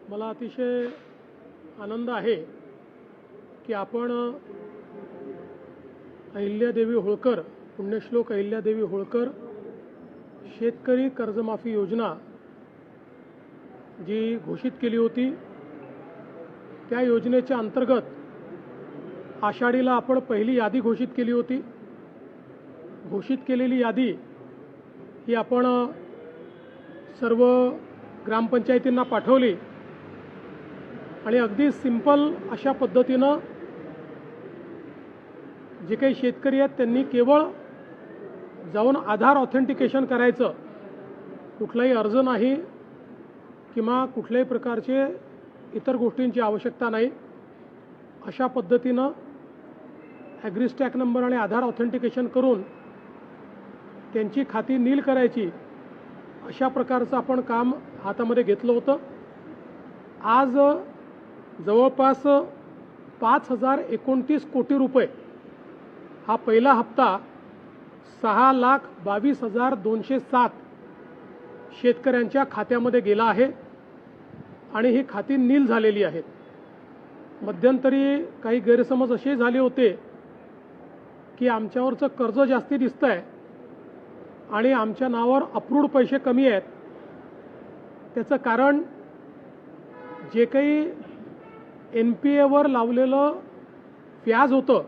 मला अतिशय आनंद आहे की आपण अहिल्यादेवी होळकर, पुण्यश्लोक अहिल्यादेवी होळकर शेतकरी कर्जमाफी योजना जी घोषित केली होती, त्या योजनेच्या अंतर्गत आषाढीला आपण पहिली यादी घोषित केली होती। घोषित केलेली यादी ही आपण सर्व ग्रामपंचायतींना पाठवली आणि अगदी सिंपल अशा पद्धतीनं जे काही शेतकरी आहेत त्यांनी केवळ जाऊन आधार ऑथेंटिकेशन करायचं, कुठलाही अर्ज नाही किंवा कुठल्याही प्रकारचे इतर गोष्टींची आवश्यकता नाही। अशा पद्धतीनं ॲग्रीस्टॅक नंबर आणि आधार ऑथेंटिकेशन करून त्यांची खाती नील करायची, अशा प्रकारचं आपण काम हातामध्ये घेतलं होतं। आज जवळपास 5029 कोटी रुपये हा पहिला हप्ता 6,22,207 शेतकऱ्यांच्या खात्यामध्ये गेला आहे आणि ही खाती नील झालेली आहेत। मध्यंतरी काही गैरसमज असे झाले होते की आमच्यावरचं कर्ज जास्ती दिसतंय आणि आमच्या नावावर अप्रूव्ड पैसे कमी आहेत। त्याचं कारण जे काही NPAवर लावलेलं व्याज होतं,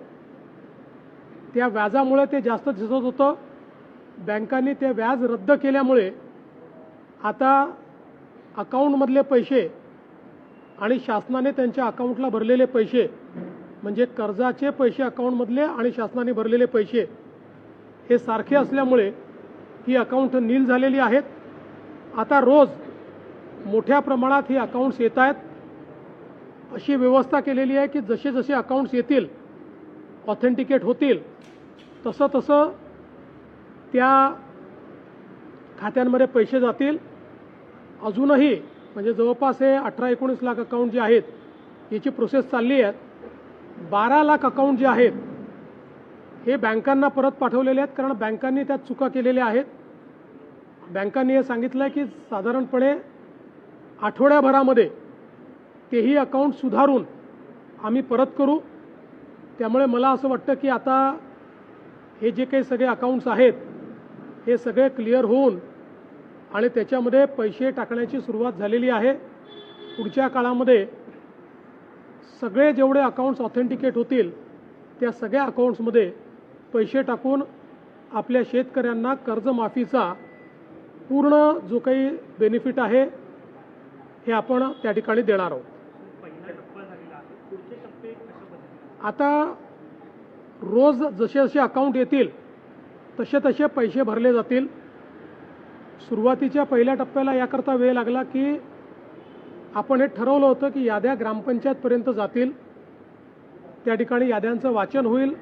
त्या व्याजामुळे ते जास्त दिसत होतं। बँकांनी ते व्याज रद्द केल्यामुळे आता अकाउंटमधले पैसे आणि शासनाने त्यांच्या अकाउंटला भरलेले पैसे, म्हणजे कर्जाचे पैसे अकाउंटमधले आणि शासनाने भरलेले पैसे हे सारखे असल्यामुळे ही अकाउंट नील झालेली आहेत। आता रोज मोठ्या प्रमाणात ही अकाउंट्स येत आहेत। अशी व्यवस्था केलेली आहे की जसे जसे अकाउंट्स येतील, ऑथेंटिकेट होतील, तसं तसं त्या खात्यांमध्ये पैसे जातील। अजूनही म्हणजे जवळपास हे 18-19 लाख अकाउंट जे आहेत याची प्रोसेस चालली आहे। 12 लाख अकाउंट जे आहेत हे बँकांना परत पाठवलेले आहेत, कारण बँकांनी त्यात चुका केलेल्या आहेत। बँकांनी हे सांगितलं आहे की साधारणपणे आठवड्याभरामध्ये तेही अकाउंट सुधारून आम्ही परत करू। त्यामुळे मला असं वाटतं की आता हे जे काही सगळे अकाउंट्स आहेत हे सगळे क्लिअर होऊन आणि त्याच्यामध्ये पैसे टाकण्याची सुरुवात झालेली आहे। पुढच्या काळामध्ये सगळे जेवढे अकाउंट्स ऑथेंटिकेट होतील त्या सगळ्या अकाउंट्समध्ये पैसे टाकून आपल्या शेतकऱ्यांना कर्जमाफीचा पूर्ण जो काही बेनिफिट आहे हे आपण त्या ठिकाणी देणार आहोत। आता रोज जसे जसे अकाउंट येतील तसे तसे पैसे भरले जातील। सुरुवातीच्या पहिल्या टप्प्याला याकरता वेळ लागला की आपण हे ठरवलं होतं की याद्या ग्रामपंचायतपर्यंत जातील, त्या ठिकाणी याद्यांचं वाचन होईल,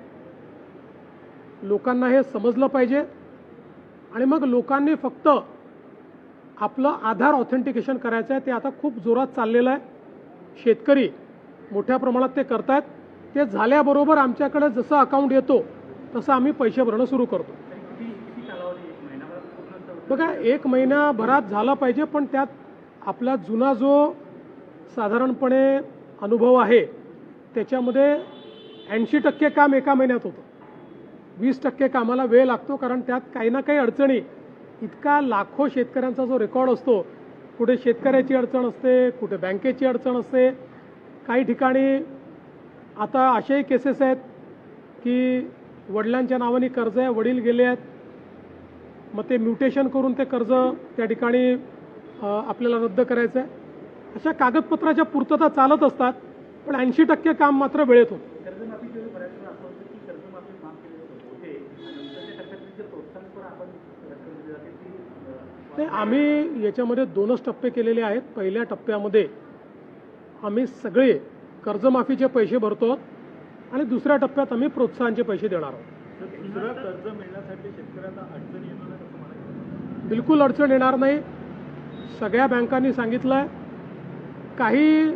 लोकांना हे समजलं पाहिजे आणि मग लोकांनी फक्त आपलं आधार ऑथेंटिकेशन करायचं आहे। ते आता खूप जोरात चाललेलं आहे। शेतकरी मोठ्या प्रमाणात ते करतात। ते झाल्याबरोबर आमच्याकडे जसं अकाउंट येतो तसं आम्ही पैसे भरणं सुरू करतो। बघा, 1 महिन्याभरात झालं पाहिजे, पण त्यात आपला जुना जो साधारणपणे अनुभव आहे त्याच्यामध्ये 80% काम एका महिन्यात होतं, 20% कामाला वेळ लागतो, कारण त्यात काही ना काही अडचणी, इतका लाखो शेतकऱ्यांचा जो रेकॉर्ड असतो, कुठे शेतकऱ्याची अडचण असते, कुठे बँकेची अडचण असते, काही ठिकाणी आता अशाही केसेस आहेत की वडिलांच्या नावाने कर्ज आहे, वडील गेले आहेत, मग ते म्युटेशन करून ते कर्ज त्या ठिकाणी आपल्याला रद्द करायचं आहे। अशा कागदपत्राच्या पूर्तता चालत असतात, पण 80% काम मात्र वेळेत होतं। नाही, आम्ही याच्यामध्ये 2च टप्पे केलेले आहेत। पहिल्या टप्प्यामध्ये आम्ही सगळे कर्जमाफीचे पैसे भरतो आणि दुसऱ्या टप्प्यात आम्ही प्रोत्साहनचे पैसे देणार आहोत। कर्ज मिळण्यासाठी शेतकऱ्यांना अडचण येणार नाही असं म्हणायचं? बिलकुल अडचण येणार नाही। सगळ्या बँकांनी सांगितलं आहे, काही